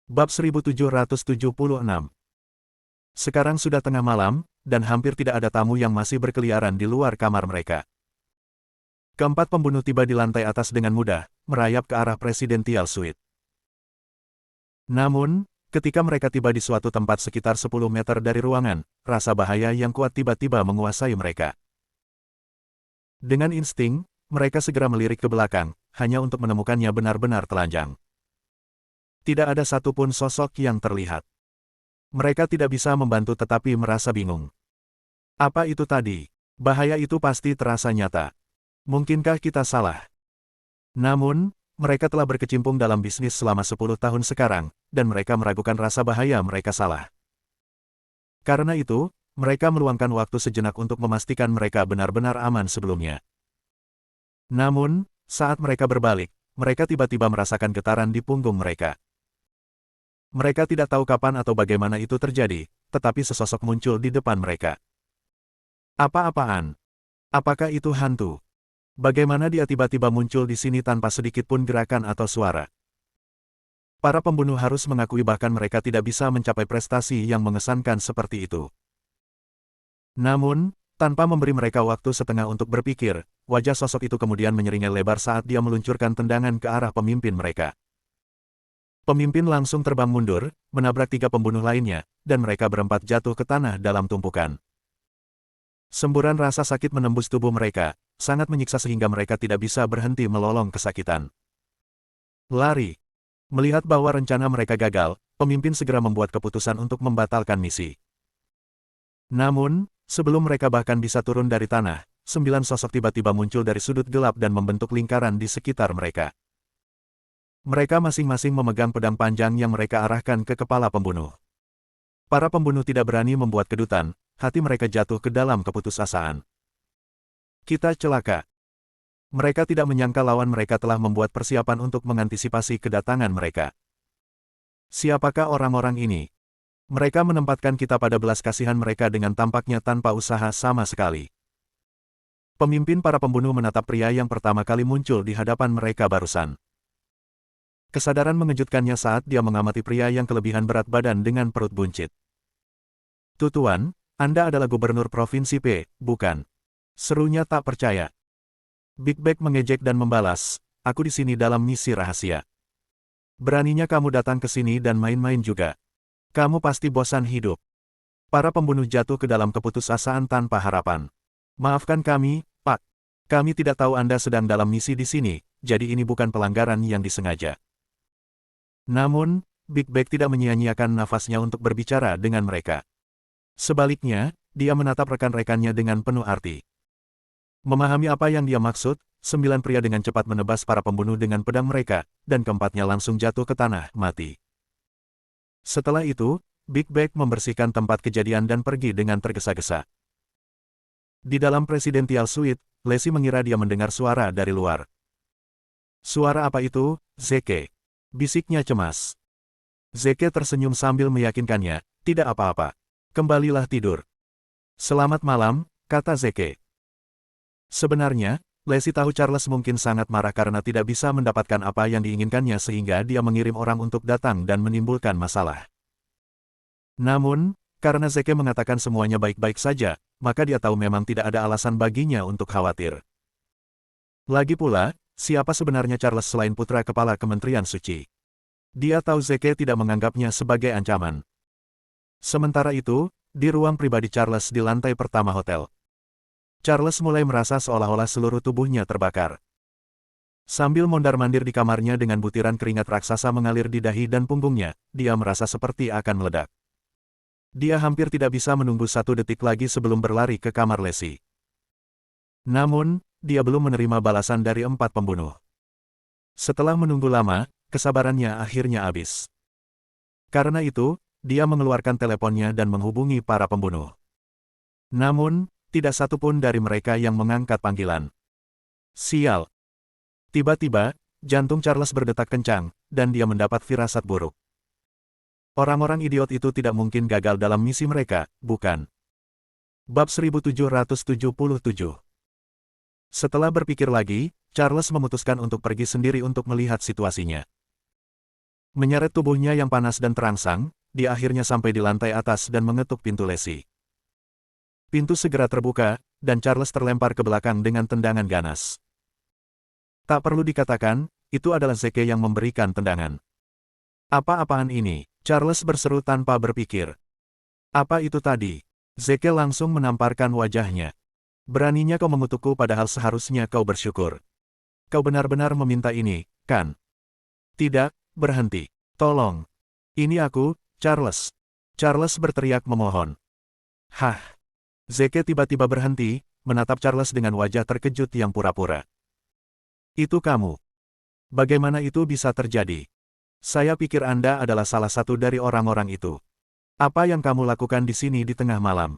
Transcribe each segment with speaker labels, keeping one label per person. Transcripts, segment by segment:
Speaker 1: Bab 1776. Sekarang sudah tengah malam, dan hampir tidak ada tamu yang masih berkeliaran di luar kamar mereka. Keempat pembunuh tiba di lantai atas dengan mudah, merayap ke arah Presidential Suite. Namun, ketika mereka tiba di suatu tempat sekitar 10 meter dari ruangan, rasa bahaya yang kuat tiba-tiba menguasai mereka. Dengan insting, mereka segera melirik ke belakang, hanya untuk menemukannya benar-benar telanjang. Tidak ada satupun sosok yang terlihat. Mereka tidak bisa membantu tetapi merasa bingung. Apa itu tadi? Bahaya itu pasti terasa nyata. Mungkinkah kita salah? Namun, mereka telah berkecimpung dalam bisnis selama 10 tahun sekarang, dan mereka meragukan rasa bahaya mereka salah. Karena itu, mereka meluangkan waktu sejenak untuk memastikan mereka benar-benar aman sebelumnya. Namun, saat mereka berbalik, mereka tiba-tiba merasakan getaran di punggung mereka. Mereka tidak tahu kapan atau bagaimana itu terjadi, tetapi sesosok muncul di depan mereka. Apa-apaan? Apakah itu hantu? Bagaimana dia tiba-tiba muncul di sini tanpa sedikit pun gerakan atau suara? Para pembunuh harus mengakui bahkan mereka tidak bisa mencapai prestasi yang mengesankan seperti itu. Namun, tanpa memberi mereka waktu setengah untuk berpikir, wajah sosok itu kemudian menyeringai lebar saat dia meluncurkan tendangan ke arah pemimpin mereka. Pemimpin langsung terbang mundur, menabrak 3 pembunuh lainnya, dan mereka berempat jatuh ke tanah dalam tumpukan. Semburan rasa sakit menembus tubuh mereka, sangat menyiksa sehingga mereka tidak bisa berhenti melolong kesakitan. Lari. Melihat bahwa rencana mereka gagal, pemimpin segera membuat keputusan untuk membatalkan misi. Namun, sebelum mereka bahkan bisa turun dari tanah, 9 sosok tiba-tiba muncul dari sudut gelap dan membentuk lingkaran di sekitar mereka. Mereka masing-masing memegang pedang panjang yang mereka arahkan ke kepala pembunuh. Para pembunuh tidak berani membuat kedutan, hati mereka jatuh ke dalam keputusasaan. Kita celaka. Mereka tidak menyangka lawan mereka telah membuat persiapan untuk mengantisipasi kedatangan mereka. Siapakah orang-orang ini? Mereka menempatkan kita pada belas kasihan mereka dengan tampaknya tanpa usaha sama sekali. Pemimpin para pembunuh menatap pria yang pertama kali muncul di hadapan mereka barusan. Kesadaran mengejutkannya saat dia mengamati pria yang kelebihan berat badan dengan perut buncit. "Tutuan, Anda adalah gubernur Provinsi P, bukan?" Serunya tak percaya. Big Bag mengejek dan membalas, "Aku di sini dalam misi rahasia. Beraninya kamu datang ke sini dan main-main juga. Kamu pasti bosan hidup." Para pembunuh jatuh ke dalam keputusasaan tanpa harapan. "Maafkan kami, Pak. Kami tidak tahu Anda sedang dalam misi di sini, jadi ini bukan pelanggaran yang disengaja." Namun, Big Bag tidak menyia-nyiakan nafasnya untuk berbicara dengan mereka. Sebaliknya, dia menatap rekan-rekannya dengan penuh arti. Memahami apa yang dia maksud, 9 pria dengan cepat menebas para pembunuh dengan pedang mereka, dan keempatnya langsung jatuh ke tanah, mati. Setelah itu, Big Bag membersihkan tempat kejadian dan pergi dengan tergesa-gesa. Di dalam Presidential Suite, Lacey mengira dia mendengar suara dari luar. "Suara apa itu, Zeke?" bisiknya cemas. Zeke tersenyum sambil meyakinkannya, "Tidak apa-apa. Kembalilah tidur." "Selamat malam," kata Zeke. Sebenarnya, Lacey tahu Charles mungkin sangat marah karena tidak bisa mendapatkan apa yang diinginkannya sehingga dia mengirim orang untuk datang dan menimbulkan masalah. Namun, karena Zeke mengatakan semuanya baik-baik saja, maka dia tahu memang tidak ada alasan baginya untuk khawatir. Lagi pula, siapa sebenarnya Charles selain putra kepala Kementerian Suci? Dia tahu Zeke tidak menganggapnya sebagai ancaman. Sementara itu, di ruang pribadi Charles di lantai pertama hotel, Charles mulai merasa seolah-olah seluruh tubuhnya terbakar. Sambil mondar-mandir di kamarnya dengan butiran keringat raksasa mengalir di dahi dan punggungnya, dia merasa seperti akan meledak. Dia hampir tidak bisa menunggu 1 detik lagi sebelum berlari ke kamar Lacey. Namun, dia belum menerima balasan dari 4 pembunuh. Setelah menunggu lama, kesabarannya akhirnya habis. Karena itu, dia mengeluarkan teleponnya dan menghubungi para pembunuh. Namun, tidak satu pun dari mereka yang mengangkat panggilan. Sial. Tiba-tiba, jantung Charles berdetak kencang, dan dia mendapat firasat buruk. Orang-orang idiot itu tidak mungkin gagal dalam misi mereka, bukan? Bab 1777. Setelah berpikir lagi, Charles memutuskan untuk pergi sendiri untuk melihat situasinya. Menyeret tubuhnya yang panas dan terangsang, dia akhirnya sampai di lantai atas dan mengetuk pintu lesi. Pintu segera terbuka, dan Charles terlempar ke belakang dengan tendangan ganas. Tak perlu dikatakan, itu adalah Zeke yang memberikan tendangan. Apa-apaan ini? Charles berseru tanpa berpikir. Apa itu tadi? Zeke langsung menamparkan wajahnya. Beraninya kau mengutukku padahal seharusnya kau bersyukur. Kau benar-benar meminta ini, kan? Tidak, berhenti. Tolong. Ini aku, Charles. Charles berteriak memohon. Hah? Zeke tiba-tiba berhenti, menatap Charles dengan wajah terkejut yang pura-pura. Itu kamu. Bagaimana itu bisa terjadi? Saya pikir Anda adalah salah satu dari orang-orang itu. Apa yang kamu lakukan di sini di tengah malam?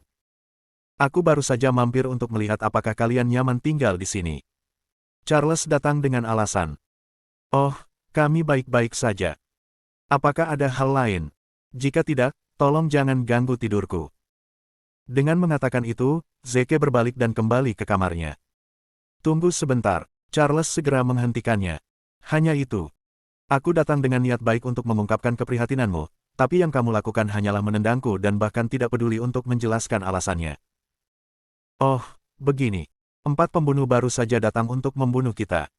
Speaker 1: Aku baru saja mampir untuk melihat apakah kalian nyaman tinggal di sini. Charles datang dengan alasan. Oh, kami baik-baik saja. Apakah ada hal lain? Jika tidak, tolong jangan ganggu tidurku. Dengan mengatakan itu, Zeke berbalik dan kembali ke kamarnya. Tunggu sebentar, Charles segera menghentikannya. Hanya itu. Aku datang dengan niat baik untuk mengungkapkan keprihatinanmu, tapi yang kamu lakukan hanyalah menendangku dan bahkan tidak peduli untuk menjelaskan alasannya. Oh, begini. 4 pembunuh baru saja datang untuk membunuh kita.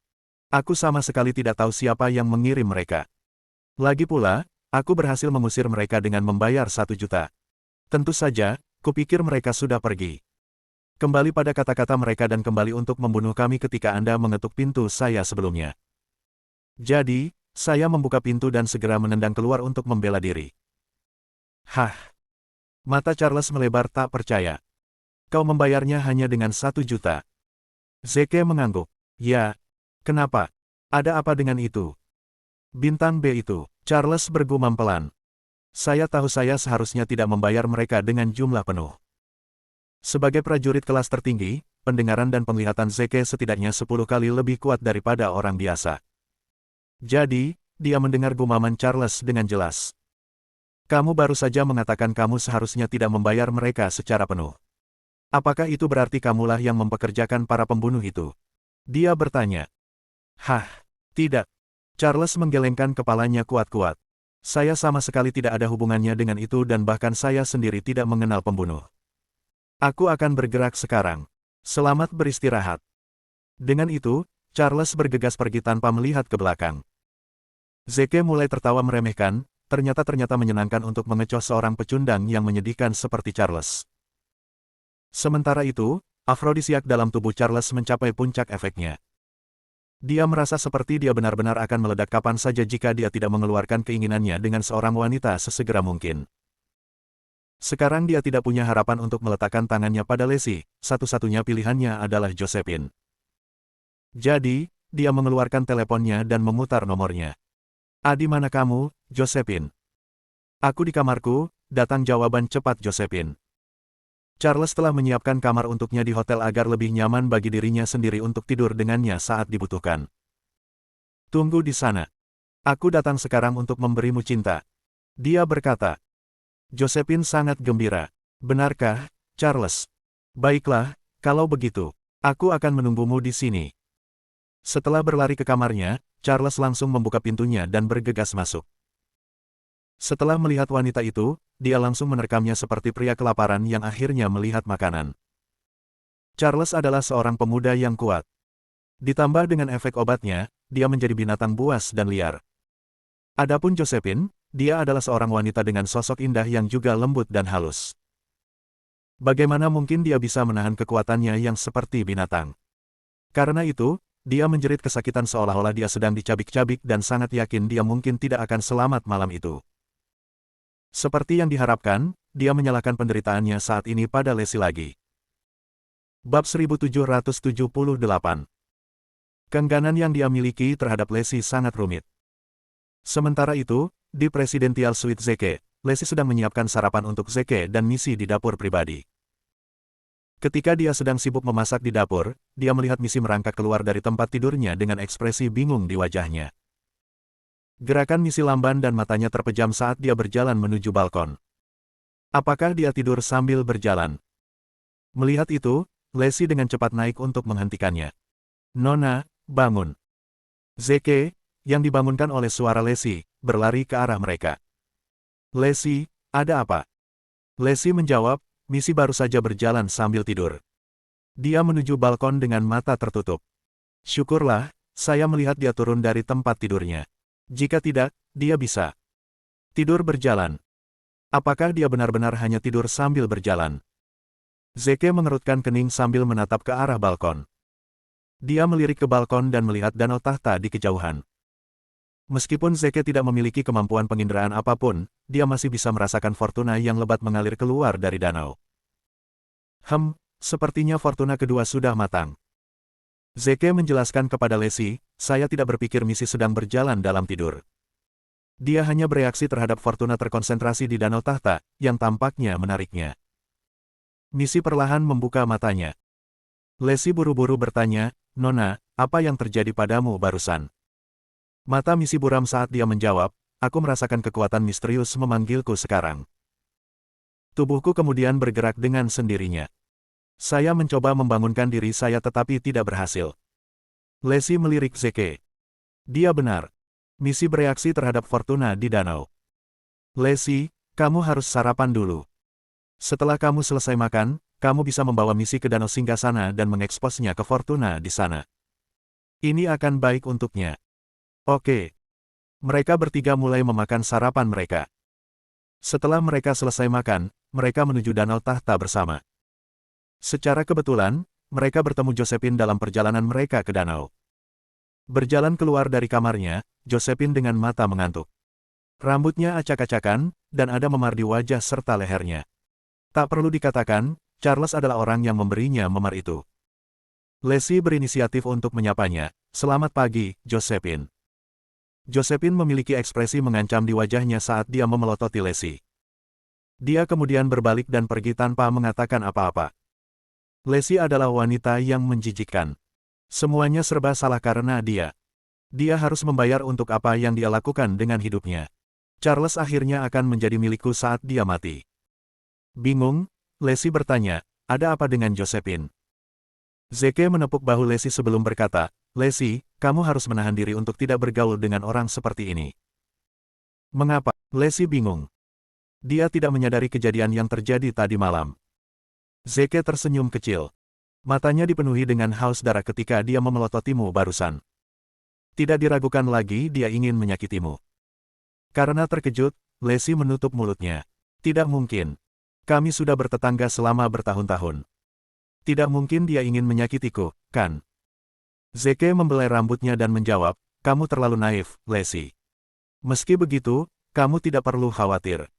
Speaker 1: Aku sama sekali tidak tahu siapa yang mengirim mereka. Lagi pula, aku berhasil mengusir mereka dengan membayar 1 juta. Tentu saja, kupikir mereka sudah pergi. Kembali pada kata-kata mereka dan kembali untuk membunuh kami ketika Anda mengetuk pintu saya sebelumnya. Jadi, saya membuka pintu dan segera menendang keluar untuk membela diri. Hah? Mata Charles melebar tak percaya. Kau membayarnya hanya dengan 1 juta. Zeke mengangguk. Ya. Kenapa? Ada apa dengan itu? Bintang B itu. Charles bergumam pelan. Saya tahu saya seharusnya tidak membayar mereka dengan jumlah penuh. Sebagai prajurit kelas tertinggi, pendengaran dan penglihatan Zeke setidaknya 10 kali lebih kuat daripada orang biasa. Jadi, dia mendengar gumaman Charles dengan jelas. Kamu baru saja mengatakan kamu seharusnya tidak membayar mereka secara penuh. Apakah itu berarti kamulah yang mempekerjakan para pembunuh itu? Dia bertanya. Hah, tidak. Charles menggelengkan kepalanya kuat-kuat. Saya sama sekali tidak ada hubungannya dengan itu dan bahkan saya sendiri tidak mengenal pembunuh. Aku akan bergerak sekarang. Selamat beristirahat. Dengan itu, Charles bergegas pergi tanpa melihat ke belakang. Zeke mulai tertawa meremehkan, ternyata menyenangkan untuk mengecoh seorang pecundang yang menyedihkan seperti Charles. Sementara itu, afrodisiak dalam tubuh Charles mencapai puncak efeknya. Dia merasa seperti dia benar-benar akan meledak kapan saja jika dia tidak mengeluarkan keinginannya dengan seorang wanita sesegera mungkin. Sekarang dia tidak punya harapan untuk meletakkan tangannya pada Lacey, satu-satunya pilihannya adalah Josephine. Jadi, dia mengeluarkan teleponnya dan memutar nomornya. Di mana kamu, Josephine? Aku di kamarku, datang jawaban cepat Josephine. Charles telah menyiapkan kamar untuknya di hotel agar lebih nyaman bagi dirinya sendiri untuk tidur dengannya saat dibutuhkan. Tunggu di sana. Aku datang sekarang untuk memberimu cinta. Dia berkata. Josephine sangat gembira. Benarkah, Charles? Baiklah, kalau begitu, aku akan menunggumu di sini. Setelah berlari ke kamarnya, Charles langsung membuka pintunya dan bergegas masuk. Setelah melihat wanita itu, dia langsung menerkamnya seperti pria kelaparan yang akhirnya melihat makanan. Charles adalah seorang pemuda yang kuat. Ditambah dengan efek obatnya, dia menjadi binatang buas dan liar. Adapun Josephine, dia adalah seorang wanita dengan sosok indah yang juga lembut dan halus. Bagaimana mungkin dia bisa menahan kekuatannya yang seperti binatang? Karena itu, dia menjerit kesakitan seolah-olah dia sedang dicabik-cabik dan sangat yakin dia mungkin tidak akan selamat malam itu. Seperti yang diharapkan, dia menyalahkan penderitaannya saat ini pada Lacey lagi. Bab 1778. Keengganan yang dia miliki terhadap Lacey sangat rumit. Sementara itu, di Presidential Suite Zeke, Lacey sedang menyiapkan sarapan untuk Zeke dan Missy di dapur pribadi. Ketika dia sedang sibuk memasak di dapur, dia melihat Missy merangkak keluar dari tempat tidurnya dengan ekspresi bingung di wajahnya. Gerakan Missy lamban dan matanya terpejam saat dia berjalan menuju balkon. Apakah dia tidur sambil berjalan? Melihat itu, Lacey dengan cepat naik untuk menghentikannya. Nona, bangun. Zeke, yang dibangunkan oleh suara Lacey, berlari ke arah mereka. Lacey, ada apa? Lacey menjawab, misi baru saja berjalan sambil tidur. Dia menuju balkon dengan mata tertutup. Syukurlah, saya melihat dia turun dari tempat tidurnya. Jika tidak, dia bisa tidur berjalan. Apakah dia benar-benar hanya tidur sambil berjalan? Zeke mengerutkan kening sambil menatap ke arah balkon. Dia melirik ke balkon dan melihat danau tahta di kejauhan. Meskipun Zeke tidak memiliki kemampuan penginderaan apapun, dia masih bisa merasakan Fortuna yang lebat mengalir keluar dari danau. Sepertinya Fortuna kedua sudah matang. Zeke menjelaskan kepada Lacey, saya tidak berpikir misi sedang berjalan dalam tidur. Dia hanya bereaksi terhadap Fortuna terkonsentrasi di danau tahta, yang tampaknya menariknya. Misi perlahan membuka matanya. Lacey buru-buru bertanya, Nona, apa yang terjadi padamu barusan? Mata Misi buram saat dia menjawab, aku merasakan kekuatan misterius memanggilku sekarang. Tubuhku kemudian bergerak dengan sendirinya. Saya mencoba membangunkan diri saya tetapi tidak berhasil. Lacey melirik Zeke. Dia benar. Misi bereaksi terhadap Fortuna di danau. Lacey, kamu harus sarapan dulu. Setelah kamu selesai makan, kamu bisa membawa Misi ke danau singgasana dan mengeksposnya ke Fortuna di sana. Ini akan baik untuknya. Oke. Mereka bertiga mulai memakan sarapan mereka. Setelah mereka selesai makan, mereka menuju danau tahta bersama. Secara kebetulan, mereka bertemu Josephine dalam perjalanan mereka ke danau. Berjalan keluar dari kamarnya, Josephine dengan mata mengantuk. Rambutnya acak-acakan, dan ada memar di wajah serta lehernya. Tak perlu dikatakan, Charles adalah orang yang memberinya memar itu. Lacey berinisiatif untuk menyapanya. Selamat pagi, Josephine. Josephine memiliki ekspresi mengancam di wajahnya saat dia memelototi Lacey. Dia kemudian berbalik dan pergi tanpa mengatakan apa-apa. Lacey adalah wanita yang menjijikkan. Semuanya serba salah karena dia. Dia harus membayar untuk apa yang dia lakukan dengan hidupnya. Charles akhirnya akan menjadi milikku saat dia mati. Bingung, Lacey bertanya, ada apa dengan Josephine? Zeke menepuk bahu Lacey sebelum berkata, Lacey, kamu harus menahan diri untuk tidak bergaul dengan orang seperti ini. Mengapa? Lacey bingung. Dia tidak menyadari kejadian yang terjadi tadi malam. Zeke tersenyum kecil. Matanya dipenuhi dengan haus darah ketika dia memelototimu barusan. Tidak diragukan lagi dia ingin menyakitimu. Karena terkejut, Lacey menutup mulutnya. Tidak mungkin. Kami sudah bertetangga selama bertahun-tahun. Tidak mungkin dia ingin menyakitiku, kan? Zeke membelai rambutnya dan menjawab, kamu terlalu naif, Lacey. Meski begitu, kamu tidak perlu khawatir.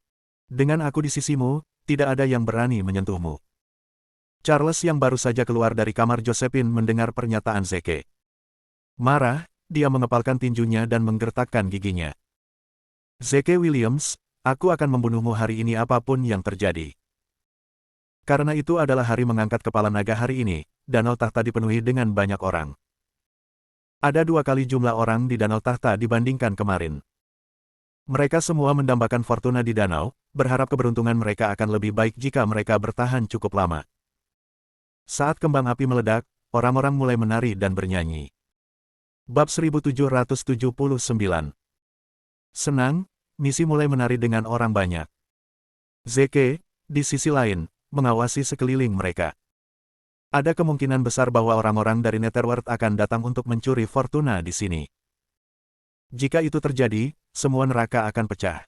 Speaker 1: Dengan aku di sisimu, tidak ada yang berani menyentuhmu. Charles yang baru saja keluar dari kamar Josephine mendengar pernyataan Zeke. Marah, dia mengepalkan tinjunya dan menggertakkan giginya. Zeke Williams, aku akan membunuhmu hari ini apapun yang terjadi. Karena itu adalah hari mengangkat kepala naga hari ini, danau tahta dipenuhi dengan banyak orang. Ada 2 kali jumlah orang di danau tahta dibandingkan kemarin. Mereka semua mendambakan Fortuna di danau, berharap keberuntungan mereka akan lebih baik jika mereka bertahan cukup lama. Saat kembang api meledak, orang-orang mulai menari dan bernyanyi. Bab 1779. Senang, Misi mulai menari dengan orang banyak. Zeke, di sisi lain, mengawasi sekeliling mereka. Ada kemungkinan besar bahwa orang-orang dari Netherworld akan datang untuk mencuri Fortuna di sini. Jika itu terjadi, semua neraka akan pecah.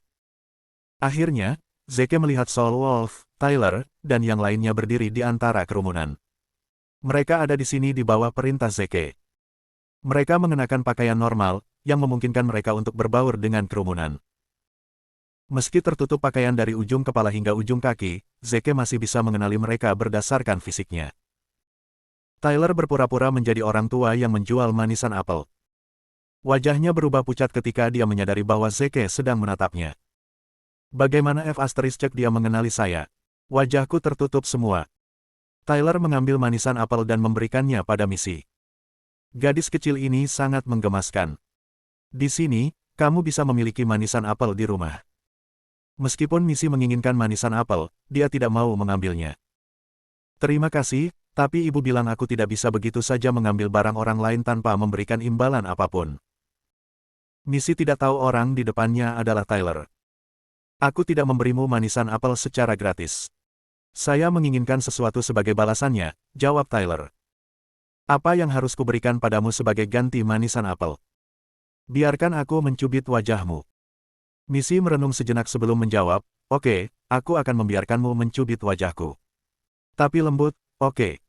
Speaker 1: Akhirnya, Zeke melihat Soul Wolf, Tyler, dan yang lainnya berdiri di antara kerumunan. Mereka ada di sini di bawah perintah Zeke. Mereka mengenakan pakaian normal, yang memungkinkan mereka untuk berbaur dengan kerumunan. Meski tertutup pakaian dari ujung kepala hingga ujung kaki, Zeke masih bisa mengenali mereka berdasarkan fisiknya. Tyler berpura-pura menjadi orang tua yang menjual manisan apel. Wajahnya berubah pucat ketika dia menyadari bahwa Zeke sedang menatapnya. Bagaimana cek dia mengenali saya? Wajahku tertutup semua. Tyler mengambil manisan apel dan memberikannya pada Misi. Gadis kecil ini sangat menggemaskan. Di sini, kamu bisa memiliki manisan apel di rumah. Meskipun Misi menginginkan manisan apel, dia tidak mau mengambilnya. Terima kasih, tapi ibu bilang aku tidak bisa begitu saja mengambil barang orang lain tanpa memberikan imbalan apapun. Misi tidak tahu orang di depannya adalah Tyler. Aku tidak memberimu manisan apel secara gratis. Saya menginginkan sesuatu sebagai balasannya, jawab Tyler. Apa yang harus kuberikan padamu sebagai ganti manisan apel? Biarkan aku mencubit wajahmu. Misi merenung sejenak sebelum menjawab, oke, aku akan membiarkanmu mencubit wajahku. Tapi lembut, oke.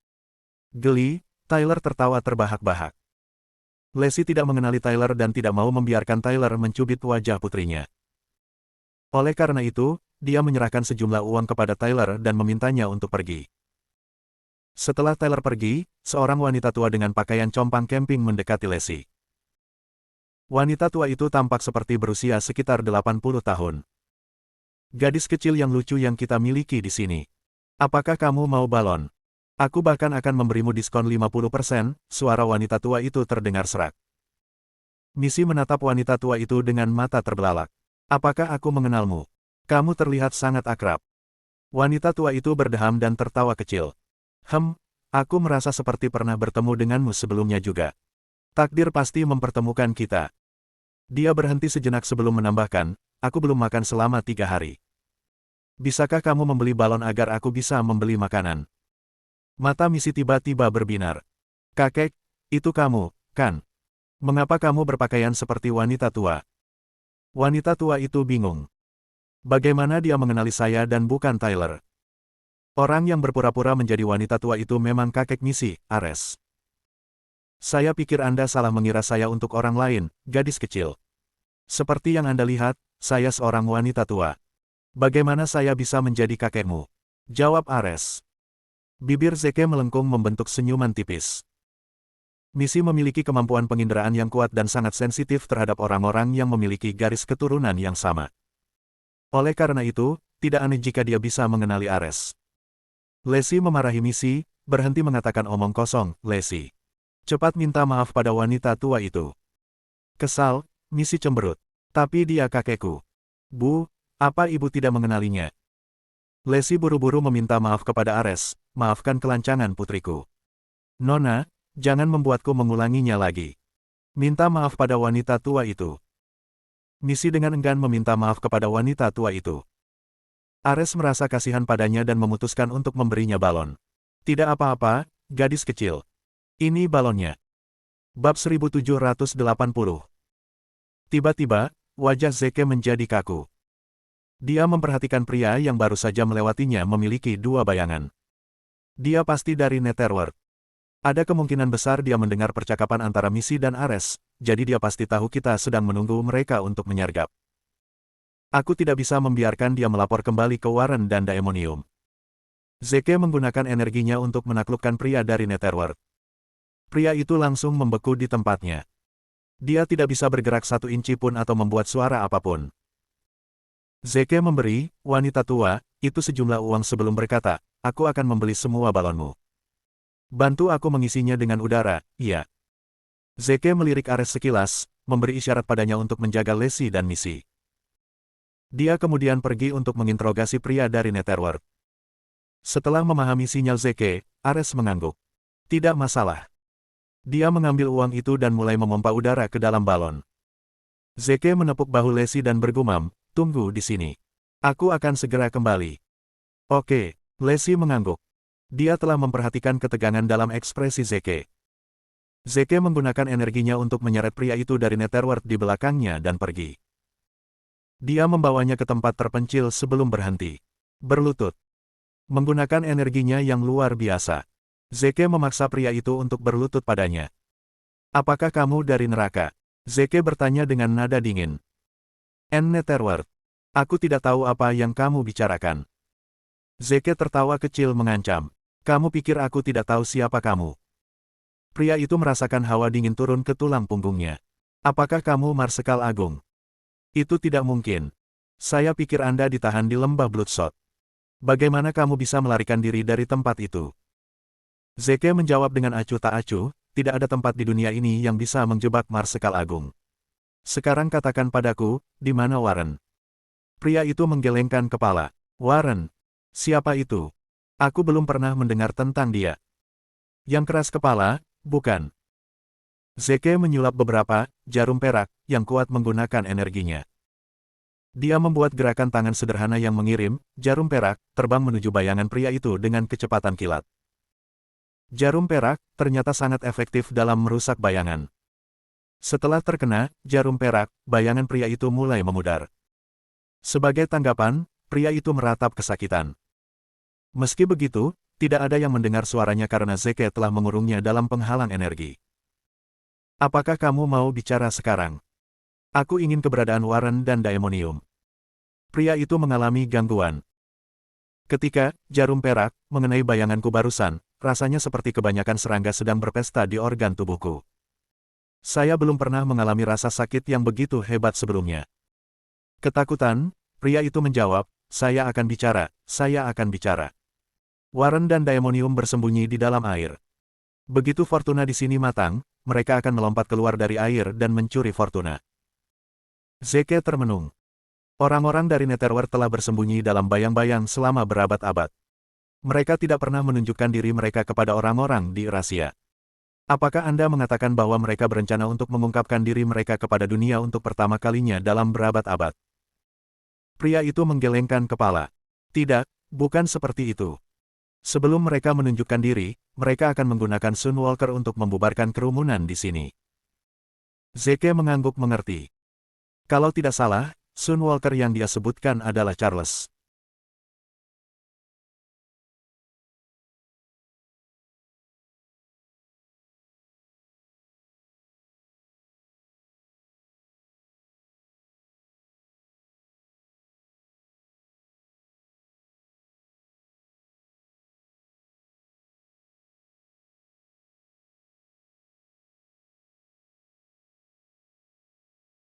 Speaker 1: Geli, Tyler tertawa terbahak-bahak. Lacey tidak mengenali Tyler dan tidak mau membiarkan Tyler mencubit wajah putrinya. Oleh karena itu, dia menyerahkan sejumlah uang kepada Tyler dan memintanya untuk pergi. Setelah Tyler pergi, seorang wanita tua dengan pakaian compang camping mendekati Lacey. Wanita tua itu tampak seperti berusia sekitar 80 tahun. Gadis kecil yang lucu yang kita miliki di sini. Apakah kamu mau balon? Aku bahkan akan memberimu diskon 50%, suara wanita tua itu terdengar serak. Misi menatap wanita tua itu dengan mata terbelalak. Apakah aku mengenalmu? Kamu terlihat sangat akrab. Wanita tua itu berdeham dan tertawa kecil. Aku merasa seperti pernah bertemu denganmu sebelumnya juga. Takdir pasti mempertemukan kita. Dia berhenti sejenak sebelum menambahkan, aku belum makan selama 3 hari. Bisakah kamu membeli balon agar aku bisa membeli makanan? Mata Misi tiba-tiba berbinar. Kakek, itu kamu, kan? Mengapa kamu berpakaian seperti wanita tua? Wanita tua itu bingung. Bagaimana dia mengenali saya dan bukan Tyler? Orang yang berpura-pura menjadi wanita tua itu memang kakek Misi, Ares. Saya pikir Anda salah mengira saya untuk orang lain, gadis kecil. Seperti yang Anda lihat, saya seorang wanita tua. Bagaimana saya bisa menjadi kakekmu? Jawab Ares. Bibir Zeke melengkung membentuk senyuman tipis. Misi memiliki kemampuan penginderaan yang kuat dan sangat sensitif terhadap orang-orang yang memiliki garis keturunan yang sama. Oleh karena itu, tidak aneh jika dia bisa mengenali Ares. Lacey memarahi Misi, berhenti mengatakan omong kosong, Lacey. Cepat minta maaf pada wanita tua itu. Kesal, Misi cemberut. Tapi dia kakekku. Bu, apa ibu tidak mengenalinya? Lacey buru-buru meminta maaf kepada Ares, maafkan kelancangan putriku. Nona, jangan membuatku mengulanginya lagi. Minta maaf pada wanita tua itu. Misi dengan enggan meminta maaf kepada wanita tua itu. Ares merasa kasihan padanya dan memutuskan untuk memberinya balon. Tidak apa-apa, gadis kecil. Ini balonnya. Bab 1780. Tiba-tiba, wajah Zeke menjadi kaku. Dia memperhatikan pria yang baru saja melewatinya memiliki 2 bayangan. Dia pasti dari Netherworld. Ada kemungkinan besar dia mendengar percakapan antara Misi dan Ares, jadi dia pasti tahu kita sedang menunggu mereka untuk menyergap. Aku tidak bisa membiarkan dia melapor kembali ke Warren dan Daemonium. Zeke menggunakan energinya untuk menaklukkan pria dari Netherworld. Pria itu langsung membeku di tempatnya. Dia tidak bisa bergerak 1 inci pun atau membuat suara apapun. Zeke memberi wanita tua itu sejumlah uang sebelum berkata, aku akan membeli semua balonmu. Bantu aku mengisinya dengan udara, iya. Zeke melirik Ares sekilas, memberi isyarat padanya untuk menjaga Lacey dan Misi. Dia kemudian pergi untuk menginterogasi pria dari Netherworld. Setelah memahami sinyal Zeke, Ares mengangguk. Tidak masalah. Dia mengambil uang itu dan mulai memompa udara ke dalam balon. Zeke menepuk bahu Lacey dan bergumam, tunggu di sini. Aku akan segera kembali. Oke, Lacey mengangguk. Dia telah memperhatikan ketegangan dalam ekspresi Zeke. Zeke menggunakan energinya untuk menyeret pria itu dari Netherworld di belakangnya dan pergi. Dia membawanya ke tempat terpencil sebelum berhenti. Berlutut. Menggunakan energinya yang luar biasa. Zeke memaksa pria itu untuk berlutut padanya. Apakah kamu dari neraka? Zeke bertanya dengan nada dingin. Netherworld. Aku tidak tahu apa yang kamu bicarakan. Zeke tertawa kecil mengancam. Kamu pikir aku tidak tahu siapa kamu? Pria itu merasakan hawa dingin turun ke tulang punggungnya. Apakah kamu Marsekal Agung? Itu tidak mungkin. Saya pikir Anda ditahan di lembah Bloodshot. Bagaimana kamu bisa melarikan diri dari tempat itu? Zeke menjawab dengan acuh tak acuh, tidak ada tempat di dunia ini yang bisa menjebak Marsekal Agung. Sekarang katakan padaku, di mana Warren? Pria itu menggelengkan kepala. Warren? Siapa itu? Aku belum pernah mendengar tentang dia. Yang keras kepala, bukan? Zeke menyulap beberapa jarum perak yang kuat menggunakan energinya. Dia membuat gerakan tangan sederhana yang mengirim jarum perak terbang menuju bayangan pria itu dengan kecepatan kilat. Jarum perak ternyata sangat efektif dalam merusak bayangan. Setelah terkena jarum perak, bayangan pria itu mulai memudar. Sebagai tanggapan, pria itu meratap kesakitan. Meski begitu, tidak ada yang mendengar suaranya karena Zeke telah mengurungnya dalam penghalang energi. Apakah kamu mau bicara sekarang? Aku ingin keberadaan Warren dan Daemonium. Pria itu mengalami gangguan. Ketika jarum perak mengenai bayanganku barusan, rasanya seperti kebanyakan serangga sedang berpesta di organ tubuhku. Saya belum pernah mengalami rasa sakit yang begitu hebat sebelumnya. Ketakutan, pria itu menjawab, saya akan bicara, saya akan bicara. Warren dan Daemonium bersembunyi di dalam air. Begitu Fortuna di sini matang, mereka akan melompat keluar dari air dan mencuri Fortuna. Zeke termenung. Orang-orang dari Netherworld telah bersembunyi dalam bayang-bayang selama berabad-abad. Mereka tidak pernah menunjukkan diri mereka kepada orang-orang di Eurasia. Apakah Anda mengatakan bahwa mereka berencana untuk mengungkapkan diri mereka kepada dunia untuk pertama kalinya dalam berabad-abad? Pria itu menggelengkan kepala. Tidak, bukan seperti itu. Sebelum mereka menunjukkan diri, mereka akan menggunakan Sunwalker untuk membubarkan kerumunan di sini. Zeke mengangguk mengerti. Kalau tidak salah, Sunwalker yang dia sebutkan adalah Charles.